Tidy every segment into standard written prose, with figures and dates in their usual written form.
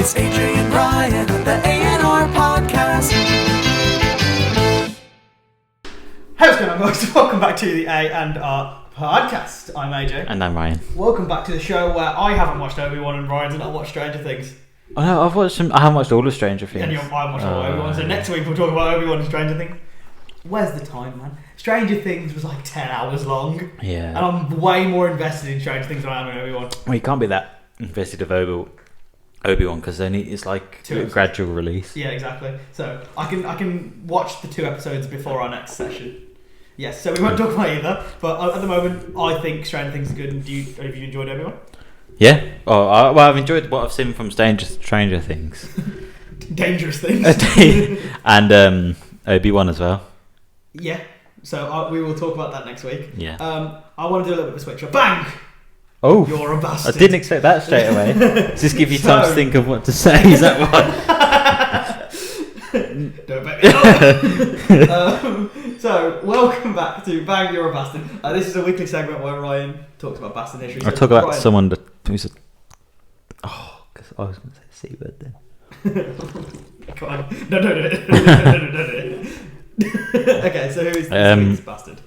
It's Ajay and Ryan on the AandRPodcast. Hey, what's going on, guys? Welcome back to the AandRPodcast. I'm AJ. And I'm Ryan. Welcome back to the show where I haven't watched Obi-Wan and Ryan's not watched Stranger Things. Oh no, I've watched some. I haven't watched all of Stranger Things. And I haven't watched all Obi-Wan, so next week we'll talk about Obi-Wan and Stranger Things. Where's the time, man? Stranger Things was like 10 hours long. Yeah. And I'm way more invested in Stranger Things than I am in Obi-Wan. Well, you can't be that invested of Obi-Wan because then it's like a gradual release. Yeah, exactly. So I can watch the 2 episodes before our next session. Yes, so we won't talk about either, but at the moment I think Stranger Things is good. And have you enjoyed Obi-Wan? Yeah. I've enjoyed what I've seen from Stranger Things. Dangerous Things. And Obi-Wan as well. Yeah. So we will talk about that next week. Yeah. I want to do a little bit of a switch up. Bang! Oh, you're a bastard. I didn't expect that straight away. Just give you time to think of what to say. Is that one? Don't bet me up. So, welcome back to Bang, You're a Bastard. This is a weekly segment where Ryan talks about bastard history. I talk about someone who's because I was going to say C word then. Come on. No. Okay, so who is this week's bastard?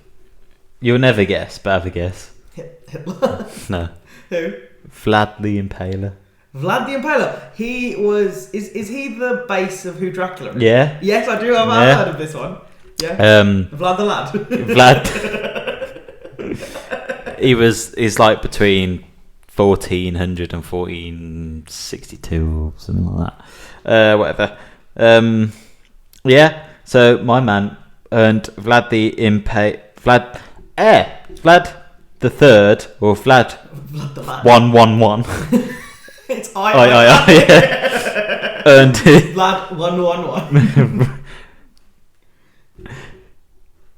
You'll never guess, but have a guess. Hitler? No. Who? Vlad the Impaler. Vlad the Impailer. He was... Is he the base of who Dracula is? Yeah. Yes, I do. I've heard of this one. Yeah. Vlad the Lad. Vlad. He's like between 1400 and 1462 or something like that. Whatever. Yeah. So my man earned Vlad the the Third or Vlad the Lad. 111. It's yeah. Earned Vlad 111.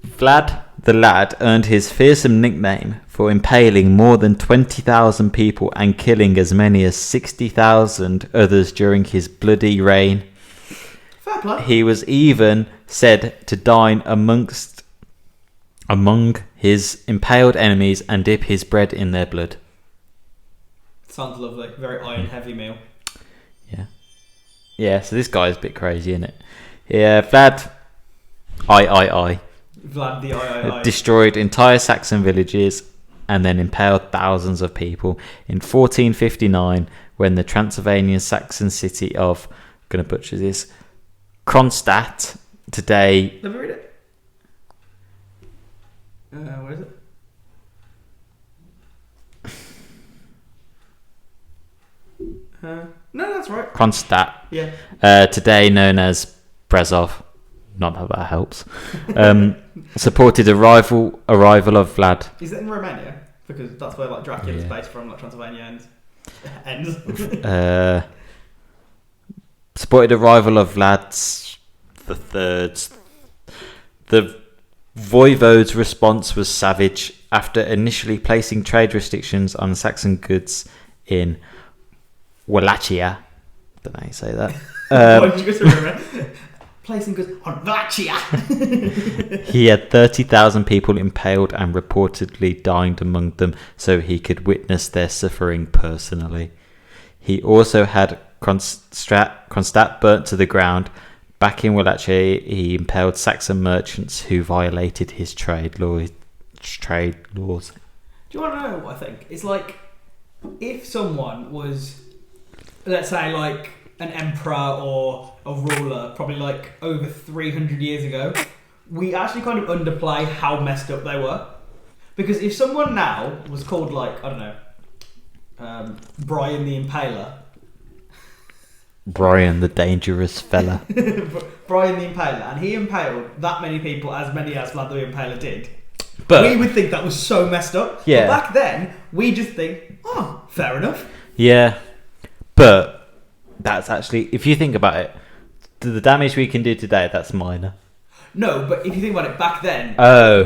Vlad the Lad earned his fearsome nickname for impaling more than 20,000 people and killing as many as 60,000 others during his bloody reign. Fair play. He was even said to dine among his impaled enemies and dip his bread in their blood. Sounds lovely. Very iron heavy meal. Yeah. Yeah, so this guy's a bit crazy, isn't it? Yeah, Vlad Vlad the I. destroyed entire Saxon villages and then impaled thousands of people in 1459 when the Transylvanian Saxon city of, I'm going to butcher this, Kronstadt, today... Let me read it. What is it? No, that's right. Kronstadt. Yeah. Today known as Brezov. Not that that helps. Supported arrival of Vlad. Is it in Romania? Because that's where like Dracula's based from, like Transylvania ends. Supported arrival of Vlad the Third's. The voivode's response was savage after initially placing trade restrictions on Saxon goods in Wallachia. Don't know how you say that. Why did you go to remember? Placing goods on Wallachia. He had 30,000 people impaled and reportedly died among them, so he could witness their suffering personally. He also had Kronstadt burnt to the ground. Back in Wallachia, he impaled Saxon merchants who violated his trade laws. Do you want to know what I think? It's like if someone was, let's say, like an emperor or a ruler, probably like over 300 years ago, we actually kind of underplay how messed up they were. Because if someone now was called like, I don't know, Brian the Impaler. Brian the dangerous fella. Brian the Impaler, and he impaled that many people, as many as Vlad the Impaler did. But we would think that was so messed up. Yeah. But back then, we just think, oh, fair enough. Yeah. But that's actually, if you think about it, the damage we can do today, that's minor. No, but if you think about it, back then,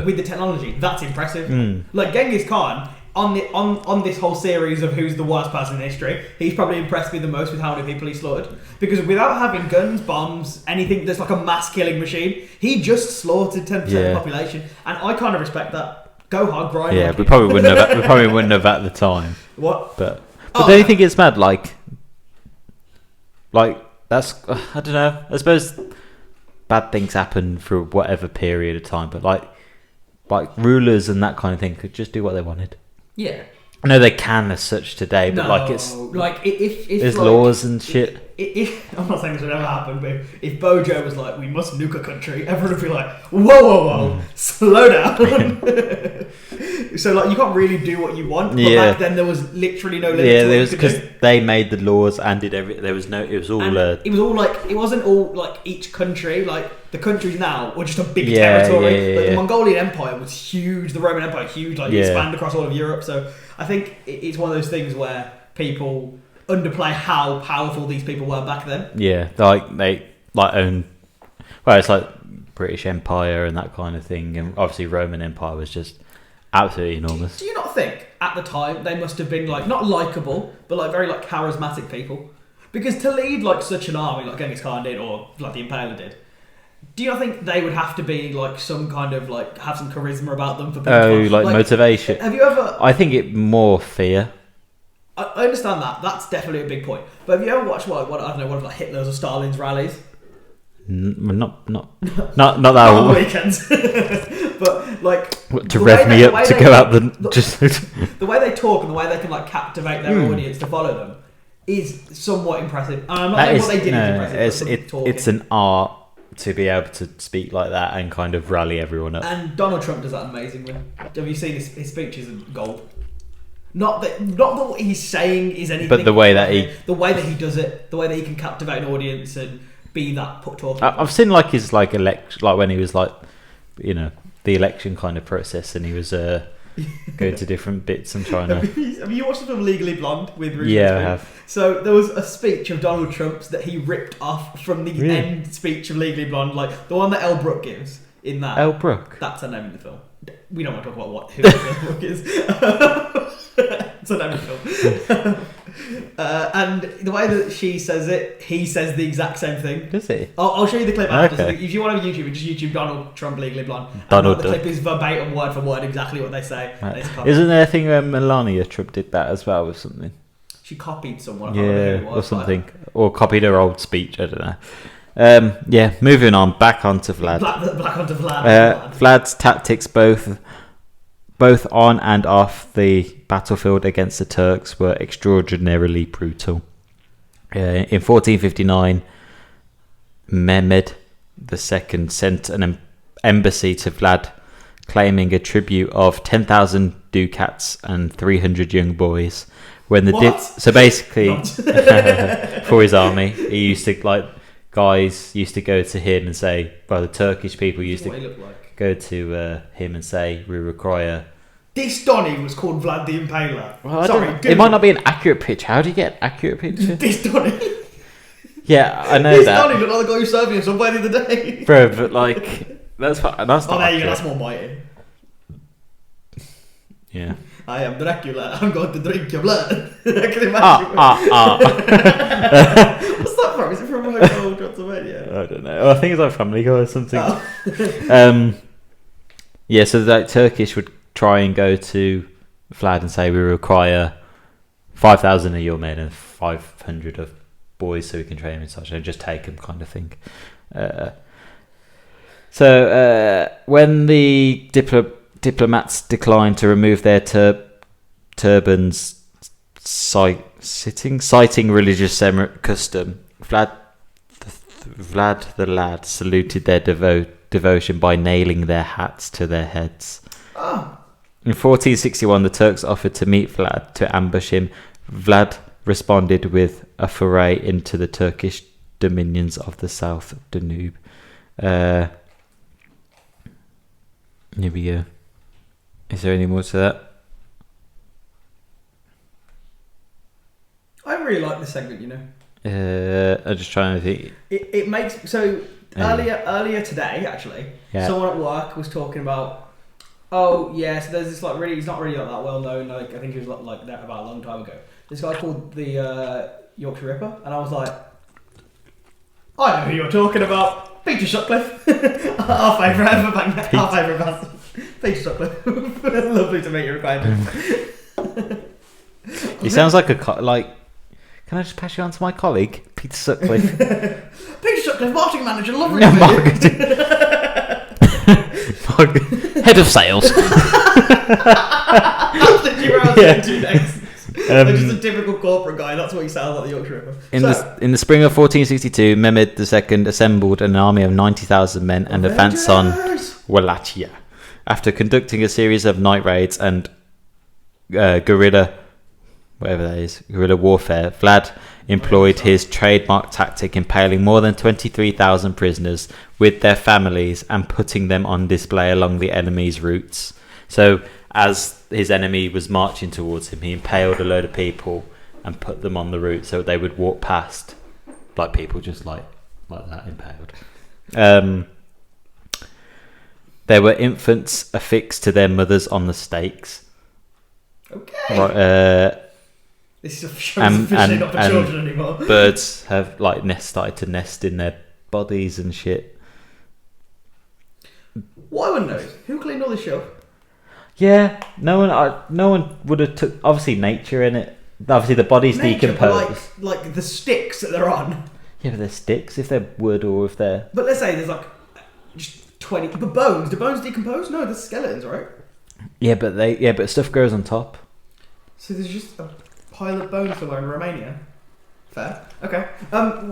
with the technology, that's impressive. Like Genghis Khan, on this whole series of who's the worst person in history, he's probably impressed me the most with how many people he slaughtered. Because without having guns, bombs, anything that's like a mass killing machine, he just slaughtered 10% of the population. And I kind of respect that. Go hard, grind. Yeah, we probably wouldn't have. We probably wouldn't have at the time. What? But don't you think it's mad? Like like that's I don't know. I suppose bad things happen for whatever period of time, but like rulers and that kind of thing could just do what they wanted. Yeah. I know they can as such today, but No, like it's like if there's like, laws and shit. I'm not saying this would ever happen, but if Bojo was like, we must nuke a country, everyone would be like, whoa, slow down. So like you can't really do what you want. But back then there was literally no limit. Yeah, there was because they made the laws and did everything. There was no. It was all. It was all like it wasn't all like each country. Like the countries now were just a big territory. Like the Mongolian Empire was huge. The Roman Empire huge. Like it expanded across all of Europe. So I think it's one of those things where people underplay how powerful these people were back then. Yeah, like they owned. Well, it's like British Empire and that kind of thing, and obviously Roman Empire was just absolutely enormous. Do you not think at the time they must have been like not likable, but like very like charismatic people? Because to lead like such an army like Genghis Khan did or Vlad the Impaler did, do you not think they would have to be like some kind of like have some charisma about them for people? Oh, like motivation. Have you ever? I think it more fear. I understand that. That's definitely a big point. But have you ever watched what I don't know, one of like Hitler's or Stalin's rallies? Not that on weekends. But like to rev me up to go out just the way they talk and the way they can like captivate their audience to follow them is somewhat impressive. And I'm not saying what they did is impressive. It's an art to be able to speak like that and kind of rally everyone up. And Donald Trump does that amazingly. Have you seen his speeches are gold? Not that what he's saying is anything, but the way that he does it, the way that he can captivate an audience and be that talking. I've seen like his like election, like when he was like, you know, the election kind of process, and he was going to different bits and trying to. Have you watched the film Legally Blonde with Reese? Yeah, I have. So there was a speech of Donald Trump's that he ripped off from the end speech of Legally Blonde, like the one that Elle Brooke gives in that. Elle Brooke. That's her name in the film. We don't want to talk about who Elle Brooke is. It's a name in the film. And the way that she says it, he says the exact same thing. Does he? I'll show you the clip after. Okay. So if you want to YouTube it, just YouTube Donald Trump Legally Blonde. Donald the clip is verbatim, word for word, exactly what they say. Right. Isn't there a thing where Melania Trump did that as well with something? She copied someone. Or something. Or copied her old speech, I don't know. Moving on, back onto Vlad. Back onto Vlad. Vlad's tactics both on and off the battlefield against the Turks were extraordinarily brutal. In 1459, Mehmed II sent an embassy to Vlad claiming a tribute of 10,000 ducats and 300 young boys. So basically, for his army, he used to guys used to go to him and say, well, the Turkish people used to go to him and say, we require. This Donny was called Vlad the Impaler. Well, it might not be an accurate picture. How do you get an accurate picture? This Donny. Yeah, I know this that. This Donny looked like the guy who served me somewhere the other day. Bro, but like, that's not there you accurate. go, that's more mighty. Yeah. I am Dracula. I'm going to drink your blood. I can imagine. What's that from? Is it from Hotel Transylvania? I don't know. I think it's like Family Guy or something. Oh. So like Turkish would try and go to Vlad and say, we require 5,000 of your men and 500 of boys so we can train them and such, and just take them kind of thing. When the diplomats declined to remove their turbans, citing religious custom, Vlad the Lad saluted their devotion by nailing their hats to their heads. Oh. In 1461, the Turks offered to meet Vlad to ambush him. Vlad responded with a foray into the Turkish dominions of the south of Danube. Here we go. Is there any more to that? I really like this segment, you know. I'm just trying to think. It makes earlier today actually. Yeah. Someone at work was talking about. Oh yeah, so there's this like really. He's not really like that well known. Like I think he was like that about a long time ago. This guy called the Yorkshire Ripper, and I was like, I know who you're talking about. Peter Sutcliffe, our favourite bastard. Peter Sutcliffe. Lovely to meet your acquaintance. He sounds like Can I just pass you on to my colleague, Peter Sutcliffe? Peter Sutcliffe, marketing manager, lovely. No, marketing. Head of sales. That's literally where I was going to next. Just a typical corporate guy. That's what he sounds like, the Yorkshire Ripper. In the spring of 1462, Mehmed II assembled an army of 90,000 men and advanced on Wallachia. After conducting a series of night raids and guerrilla warfare, Vlad employed his trademark tactic, impaling more than 23,000 prisoners with their families and putting them on display along the enemy's routes. So as his enemy was marching towards him, he impaled a load of people and put them on the route so they would walk past, like people just like that impaled. There were infants affixed to their mothers on the stakes. Okay. Right, this is officially not for children anymore. Birds have started to nest in their bodies and shit. What I wouldn't know is who cleaned all this shit up? Yeah, no one would have took. Obviously, nature in it. Obviously, the bodies decompose. Like the sticks that they're on. Yeah, but they're sticks. If they're wood or if they're. But let's say there's like just 20. But bones. Do bones decompose? No, they're skeletons, right? Yeah, but stuff grows on top. So there's just a pile of bones somewhere in Romania. Fair. Okay.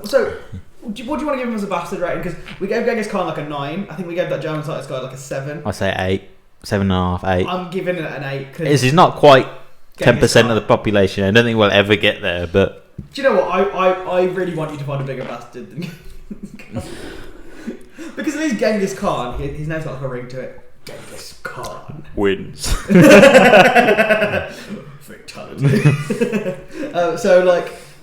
So. What do you want to give him as a bastard rating? Because we gave Genghis Khan like a 9. I think we gave that German Titus guy like a 7. I say 8, 7.5, 8. I'm giving it an 8. This is not quite 10% of the population. I don't think we'll ever get there, but... Do you know what? I really want you to find a bigger bastard than because it is Genghis Khan. His name's got like a ring to it. Genghis Khan. Wins. Fatality.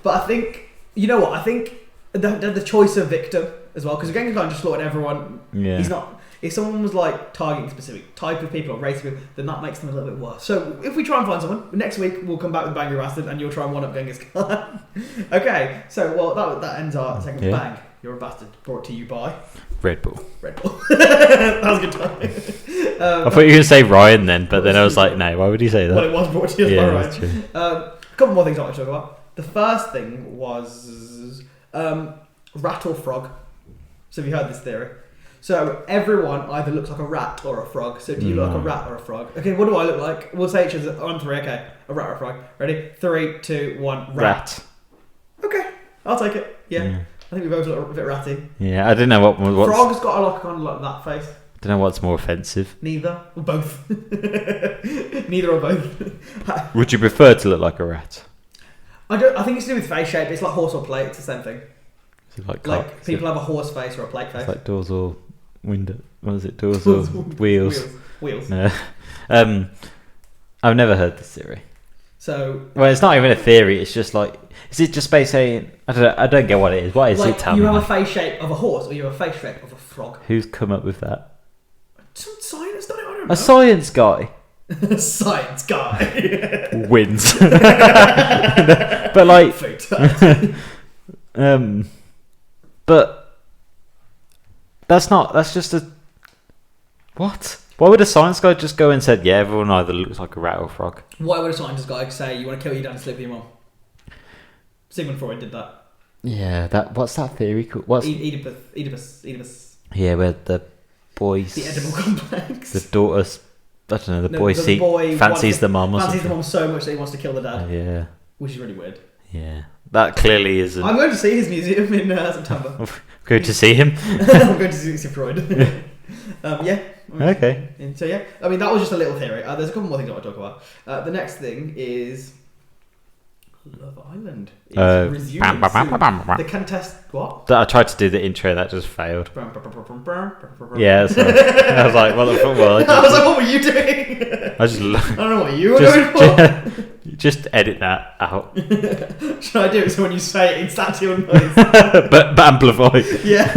But I think... You know what? I think... The choice of victim as well, because Genghis Khan just slaughtered everyone. Yeah. He's not. If someone was like targeting a specific type of people or race of people, then that makes them a little bit worse. So if we try and find someone next week, we'll come back with Bang Your Bastard, and you'll try and one up Genghis Khan. Okay, so that ends our segment. Yeah. Bang You're a Bastard, brought to you by Red Bull. That was a good time. I thought you were going to say Ryan then, but then I was like, no, why would you say that? Well, it was brought to you by Ryan. That's true. A couple more things I want to talk about. The first thing was. Rat or frog. So have you heard this theory? So everyone either looks like a rat or a frog. So do you look like a rat or a frog? Okay, what do I look like? We'll say each other on 3. Okay, a rat or a frog. Ready? 3, 2, 1. Rat. Okay, I'll take it. Yeah. I think we both look a bit ratty. Yeah, I don't know what. Frog's got a look on like that face. I don't know what's more offensive. Neither or both. Neither or both. Would you prefer to look like a rat? I think it's to do with face shape. It's like horse or plate. It's the same thing. Like people have a horse face or a plate face. It's like doors or window. What is it? Doors or wheels? Wheels. No. I've never heard this theory. So. Well, it's not even a theory. It's just like. Is it just based saying? I don't get what it is. What is it? Tell me. You have a face shape of a horse, or you have a face shape of a frog. Who's come up with that? Some science done it. I don't know. A science guy. Science guy wins. But like. But that's just a what? Why would a science guy just go and said, yeah, everyone either looks like a rat or a frog? Why would a scientist guy say you want to kill your dad and sleep with your mum? Sigmund Freud did that. Yeah, what's that theory called? What's Oedipus. Yeah, where the boys the Edible complex. The daughter's I don't know, the boy fancies the mum or fancies something. the mum so much that he wants to kill the dad. Yeah. Which is really weird. Yeah. That clearly isn't. I'm going to see his museum in September. Good to see him. I'm going to see Freud. Yeah. Okay. And so yeah, I mean that was just a little theory. There's a couple more things I want to talk about. The next thing is Love Island is resuming soon. The contest what? I tried to do the intro, that just failed. Yeah, so I was like, what the fuck? Well, I was like, what were you doing? I don't know what you were going for. Just edit that out. Should I do it so when you say it, it's that your noise? but amplify. Yeah.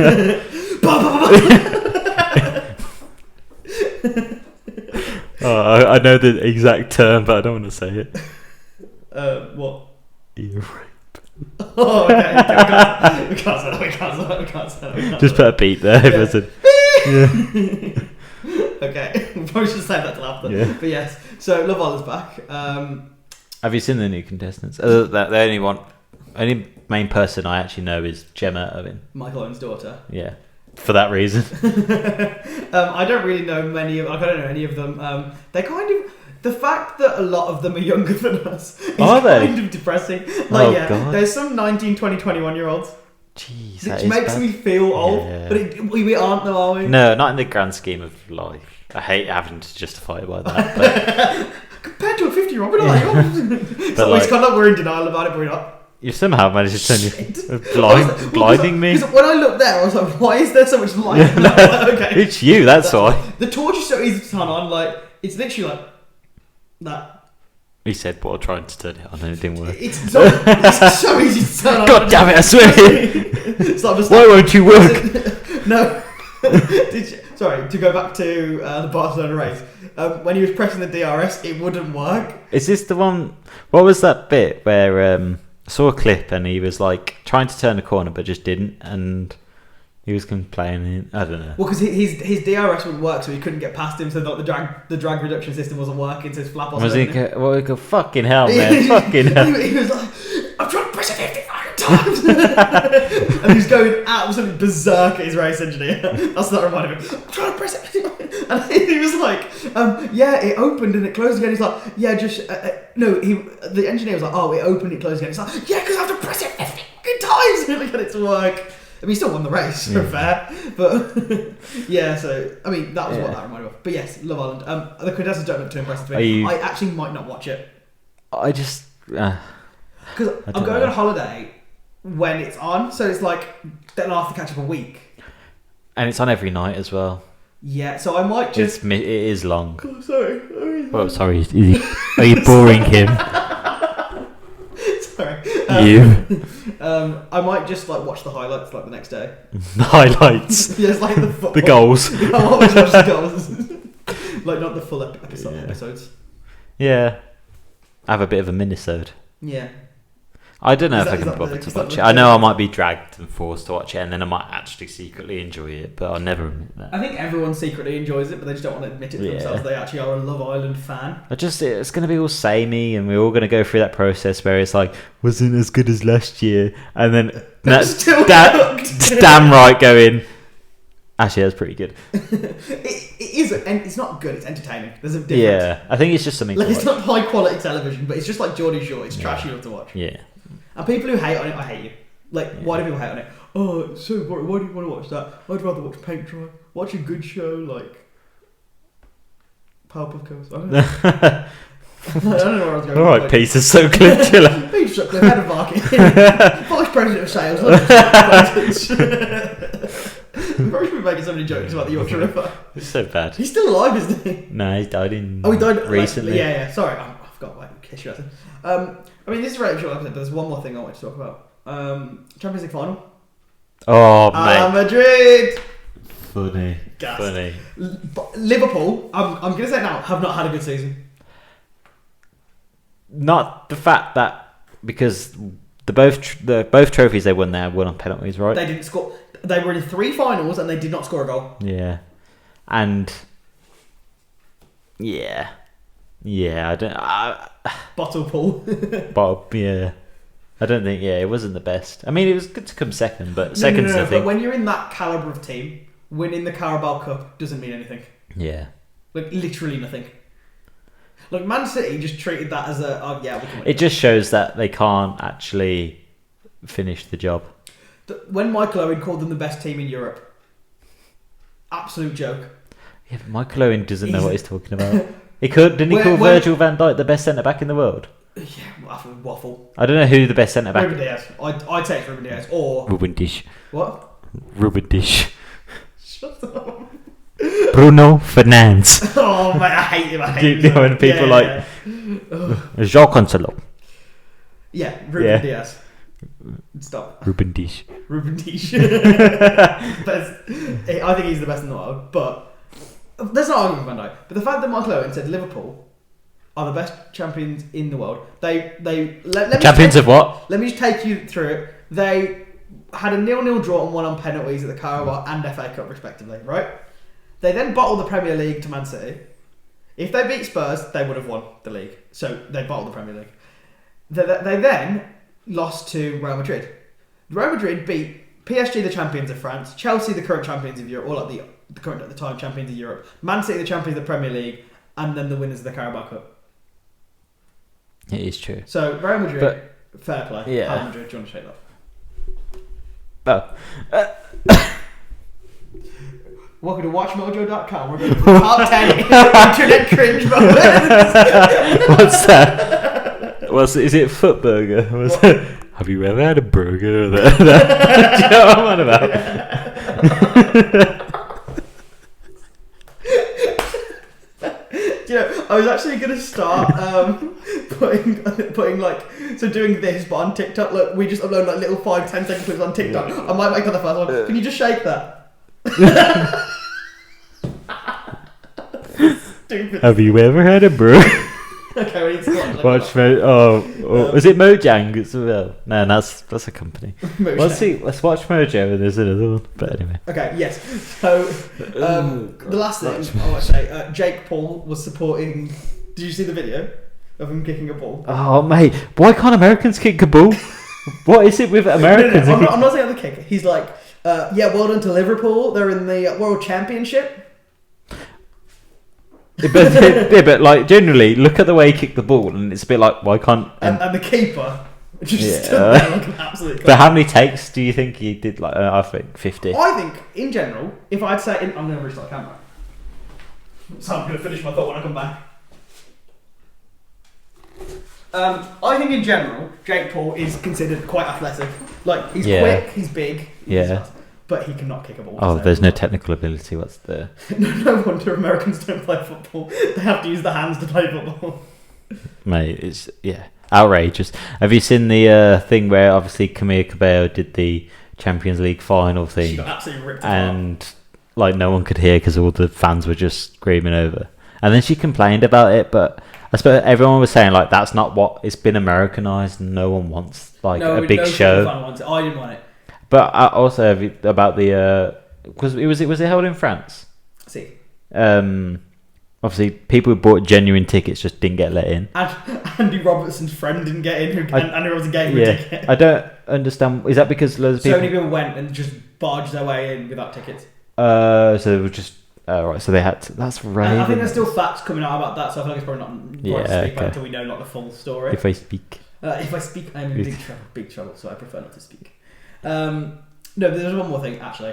I know the exact term, but I don't want to say it. What? Ear rape. Oh, okay. We can't say that. Just put a beat there. Yeah. Okay. We probably should save that till after. Yeah. But yes. So Love Island's back. Have you seen the new contestants? They only want Only main person I actually know is Gemma Owen. Michael Owen's daughter. Yeah, for that reason. I don't really know many of. I don't know any of them. They kind of. The fact that a lot of them are younger than us is kind of depressing. Like, God. There's some 19, 20, 21-year-olds. Jeez, Which makes me feel old, but we aren't though, are we? No, not in the grand scheme of life. I hate having to justify it by that. But compared to a 50-year-old, we're not young. So it's kind of like we're in denial about it, but we're not. You somehow managed to turn you blinding me. Because when I looked there, I was like, why is there so much light? Okay. It's you, that's why. The torch is so easy to turn on, like, it's literally like that. He said, "But I'm trying to turn it on, and it didn't work." It's so easy to turn on. God damn it! I swear. It's like Why won't you work? No. Sorry, to go back to the Barcelona race. When he was pressing the DRS, it wouldn't work. Is this the one? What was that bit where I saw a clip and he was like trying to turn a corner but just didn't, and he was complaining. I don't know. Well, because his DRS wouldn't work, so he couldn't get past him. So the drag reduction system wasn't working. So his flap wasn't. Was he go fucking hell, man? Fucking hell. He was like, "I'm trying to press it 55 times," and he was going absolutely berserk at his race engineer. That's what that reminded me. I'm trying to press it, and he was like, "Yeah, it opened and it closed again." He's like, "Yeah, just no." The engineer was like, "Oh, it opened, it closed again." He's like, "Yeah, because I have to press it 50 times to get it to work." I mean, he still won the race, so fair. But, yeah, so, I mean, that was what that reminded me of. But yes, Love Island. The contestants don't look too impressive to me. I actually might not watch it. I just... Because I'm going on holiday when it's on, so it's like, then I'll have to catch up a week. And it's on every night as well. Yeah, so I might just... It is long. Oh, sorry. Well, sorry. Are you boring him? Sorry. I might just like watch the highlights like the next day. The highlights. Yeah, it's like the football. The goals. I always watch the goals. Like not the full episodes. Yeah. I have a bit of a minisode. Yeah. I don't know if I can bother to watch it. I know I might be dragged and forced to watch it, and then I might actually secretly enjoy it, but I'll never admit that. I think everyone secretly enjoys it, but they just don't want to admit it to themselves. They actually are a Love Island fan. It's going to be all samey, and we're all going to go through that process where it's like, wasn't as good as last year, and then damn right going, actually that's pretty good. It is, and it's not good. It's entertaining. There's a difference. Yeah, I think it's just something. Like it's not high quality television, but it's just like Geordie Shore. It's trashy enough to watch. Yeah. And people who hate on it, I hate you. Like, why do people hate on it? Oh, it's so boring. Why do you want to watch that? I'd rather watch paint dry. Watch a good show like Powerpuff Girls. I don't know. I don't know where I was going. Alright, Peter, so clip killer. Peter Sutcliffe, head of marketing. Vice President of Sales. We probably should be making so many jokes about the Yorkshire Ripper. It's so bad. He's still alive, isn't he? No, he died in. Oh, he died recently. Yeah. Sorry, I forgot. Wait, kiss you. I mean, this is a very short episode, but there's one more thing I want to talk about. Champions League final. Oh, mate. Madrid. Funny. Gas. Funny. Liverpool. I'm going to say it now. Have not had a good season. Not the fact that because the both trophies they won there won on penalties, right? They didn't score. They were in 3 finals and they did not score a goal. Yeah, and yeah, I don't. Bottle pull. Bob, yeah. I don't think. Yeah, it wasn't the best. I mean, it was good to come second, but second's the thing. But when you're in that caliber of team, winning the Carabao Cup doesn't mean anything. Yeah. Like literally nothing. Like Man City just treated that as a we can win. It just shows that they can't actually finish the job. When Michael Owen called them the best team in Europe, absolute joke. Yeah, but Michael Owen doesn't know what he's talking about. Didn't he call Virgil van Dijk the best centre back in the world? Yeah, waffle. I don't know who the best centre back. Ruben Diaz. I'd say it's Ruben Diaz or Ruben Dish. What? Ruben Dish. Shut up. Bruno Fernandes. Oh mate, I hate him. You know when people João Cancelo. Yeah, Ruben Diaz. Stop. Ruben Dish. Ruben Dish. I think he's the best in the world, but there's no argument with Van Dijk. But the fact that Michael Owen said Liverpool are the best champions in the world. Champions of what? Let me just take you through it. They had a 0-0 draw and won on penalties at the Carabao and FA Cup respectively, right? They then bottled the Premier League to Man City. If they beat Spurs, they would have won the league. So they bottled the Premier League. They then lost to Real Madrid. Real Madrid beat PSG, the champions of France, Chelsea, the current champions of Europe, or like the current at the time champions of Europe, Man City, the champions of the Premier League, and then the winners of the Carabao Cup. It is true. So Real Madrid, fair play. Yeah. Real Madrid, do you want to shake that? Oh. Welcome to WatchMojo.com. We're going to the top 10 internet cringe moments. What's that? Is it foot burger? Have you ever had a burger? Do you know what I'm on about? You know, I was actually going to start putting like, so doing this, but on TikTok. Look, we just upload like little 5-10 second clips on TikTok. I might make that the first one. Can you just shake that? Stupid. Have you ever had a burger? Okay, we need to Watch is it Mojang as well? No, that's a company. Let's watch Mojo and there's another one. But anyway. Okay, yes. So the last thing I want to say, Jake Paul was supporting. Did you see the video of him kicking a ball? Oh mate, why can't Americans kick a ball? What is it with Americans? No, I'm not saying the kick. He's like, yeah, well done to Liverpool. They're in the World Championship. but like generally, look at the way he kicked the ball, and it's a bit like, why can't? And the keeper just stood there like an absolute. But how many takes do you think he did? Like, I think 50. I think in general, if I'd say, I'm going to restart the camera, so I'm going to finish my thought when I come back. I think in general, Jake Paul is considered quite athletic. Like he's quick, he's big, but he cannot kick a ball. Oh, there's no technical ability. What's the? No wonder Americans don't play football. They have to use the hands to play football. Mate, it's outrageous. Have you seen the thing where obviously Camille Cabello did the Champions League final thing? She got absolutely ripped and like no one could hear because all the fans were just screaming over. And then she complained about it, but I suppose everyone was saying like that's not what it's been Americanized. And no one wants like a big show. Fan wants it. I didn't want it. But I also about the because was it held in France? See. Obviously, people who bought genuine tickets just didn't get let in. And Andy Robertson's friend didn't get in. Andy Robertson gave him a ticket. I don't understand. Is that because loads of people? So many people went and just barged their way in without tickets. So they were just right. So they had to. That's right. I think there's still facts coming out about that. So I feel like it's probably not right to speak about until we know like the full story. If I speak, I'm in big trouble. So I prefer not to speak. No, but there's one more thing actually.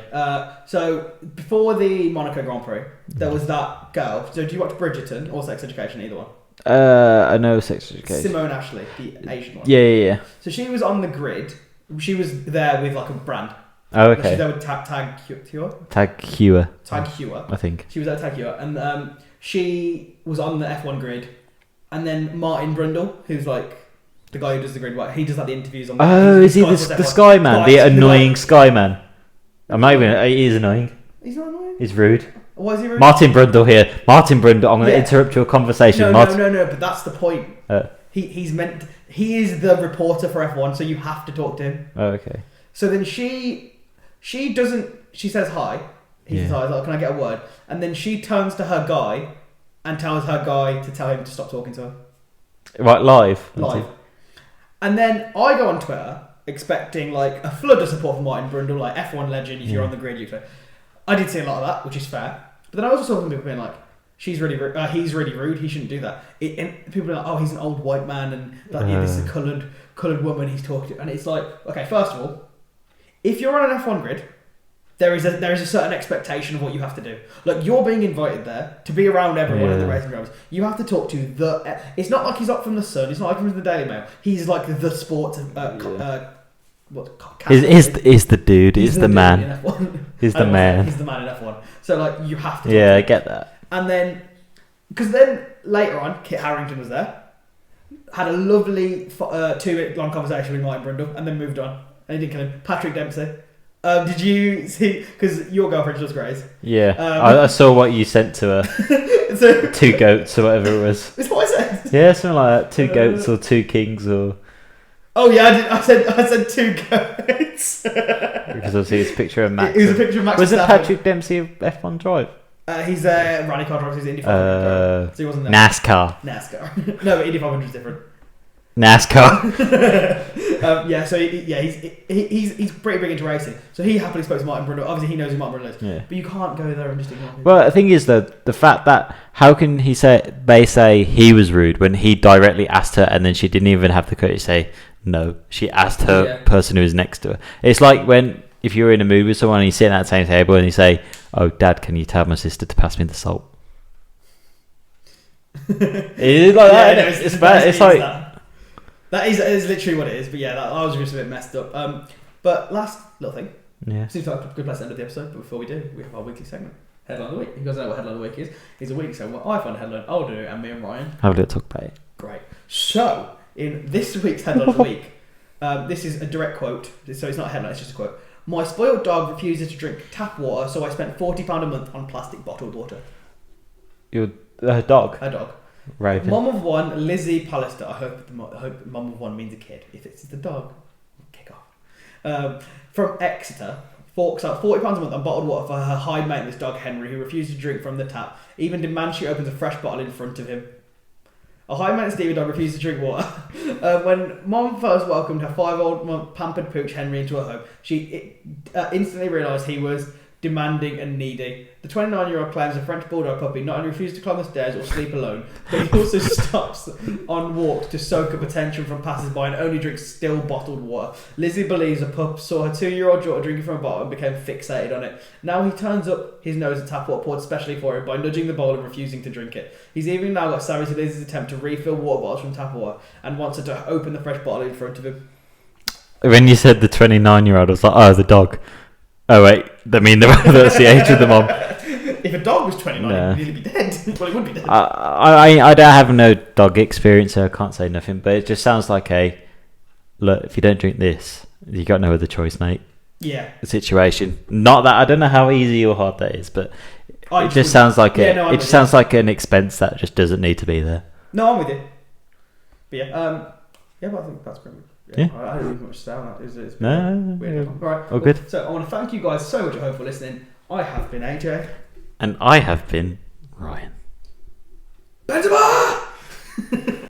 So before the Monaco Grand Prix, there was that girl. So do you watch Bridgerton or Sex Education? Either one. I know Sex Education. Simone Ashley, the Asian one. Yeah. So she was on the grid. She was there with like a brand. Oh, okay. She's there with Tag Heuer. Tag Heuer. I think. She was at Tag Heuer, and she was on the F1 grid, and then Martin Brundle, who's like the guy who does the grid, he does like the interviews on. Oh, is he the Sky Man? The annoying Sky Man. I'm not even. He is annoying. He's not annoying. He's rude. Why is he rude? Martin Brundle here. Martin Brundle. I'm going to interrupt your conversation. No. But that's the point. He is the reporter for F1, so you have to talk to him. Oh, okay. So then she doesn't. She says hi. He says hi. He's like, can I get a word? And then she turns to her guy and tells her guy to tell him to stop talking to her. Right, live. And then I go on Twitter expecting like a flood of support for Martin Brundle, like F1 legend. If you're on the grid, you say. I did see a lot of that, which is fair. But then I also saw some people being like, he's really rude. He shouldn't do that. And people are like, oh, he's an old white man, and this is a coloured woman he's talking to. And it's like, okay, first of all, if you're on an F1 grid, there is a certain expectation of what you have to do. Like you're being invited there to be around everyone in the racing drivers. You have to talk to it's not like he's up from the Sun. It's not like he's from the Daily Mail. He's like the sports. He's the dude. He's the man. He's the man. He's the man in F1. So like you have to. Yeah, I get that. And then, because then later on, Kit Harington was there, had a lovely 2-minute long conversation with Martin Brundle, and then moved on. And he didn't kill him. Patrick Dempsey. Did you see? Because your girlfriend does Grace. Yeah, I saw what you sent to her. So, 2 goats or whatever it was. That's what I said. Yeah, something like that. 2 goats or 2 kings or. Oh yeah, I said 2 goats. Because obviously it's a picture of Max. It was a picture of Max. Was it Patrick Dempsey of F1 Drive? He's a rally car driver. He's Indy 500. So he wasn't there. NASCAR. No, but Indy 500 is different. NASCAR. So he's pretty big into racing. So he happily spoke to Martin Brundle. Obviously, he knows who Martin Brundle is. Yeah. But you can't go there and just ignore him. Well, the thing is that the fact that how can they say he was rude when he directly asked her and then she didn't even have the courage to say no. She asked her person who was next to her. It's like if you're in a mood with someone and you sit at the same table and you say, "Oh, Dad, can you tell my sister to pass me the salt?" It is like that. No, It's bad. It's like that is literally what it is. But I was just a bit messed up. But last little thing. Yeah. Seems like a good place to end of the episode. But before we do, we have our weekly segment, Headline of the Week. You guys know what Headline of the Week is? It's a weekly segment where I find a headline, I'll do it, and me and Ryan have a little talk about it. Great. So in this week's Headline of the Week, this is a direct quote. So it's not a headline. It's just a quote. My spoiled dog refuses to drink tap water, so I spent £40 a month on plastic bottled water. Your dog. A dog. Right. Mum of one, Lizzie Pallister. I hope mum of one means a kid. If it's the dog, kick off. From Exeter, forks out £40 a month on bottled water for her high maintenance dog Henry, who refused to drink from the tap, even demands she opens a fresh bottle in front of him. A high maintenance Stevie dog refused to drink water. When Mum first welcomed her 5-year-old pampered pooch Henry into her home, she instantly realised he was demanding and needy. The 29-year-old claims a French bulldog puppy not only refuses to climb the stairs or sleep alone, but he also stops on walks to soak up attention from passers-by and only drinks still bottled water. Lizzie believes a pup saw her 2-year-old daughter drinking from a bottle and became fixated on it. Now he turns up his nose at tap water poured specially for him by nudging the bowl and refusing to drink it. He's even now got savvy to Lizzie's attempt to refill water bottles from tap water and wants her to open the fresh bottle in front of him. When you said the 29-year-old, I was like, oh, the dog. Oh wait, I mean that's the age of the mom. If a dog was 29, he'd be dead. Well, he would be dead. I don't have no dog experience, so I can't say nothing. But it just sounds like look. If you don't drink this, you got no other choice, mate. Yeah. Situation. Not that I don't know how easy or hard that is, but it just sounds like it just sounds like an expense that just doesn't need to be there. No, I'm with you. But but I think that's pretty much. Yeah. I don't have much to say on that. It's No. weird. All right. All good. So I want to thank you guys so much at home for listening. I have been AJ. And I have been Ryan. Benzema!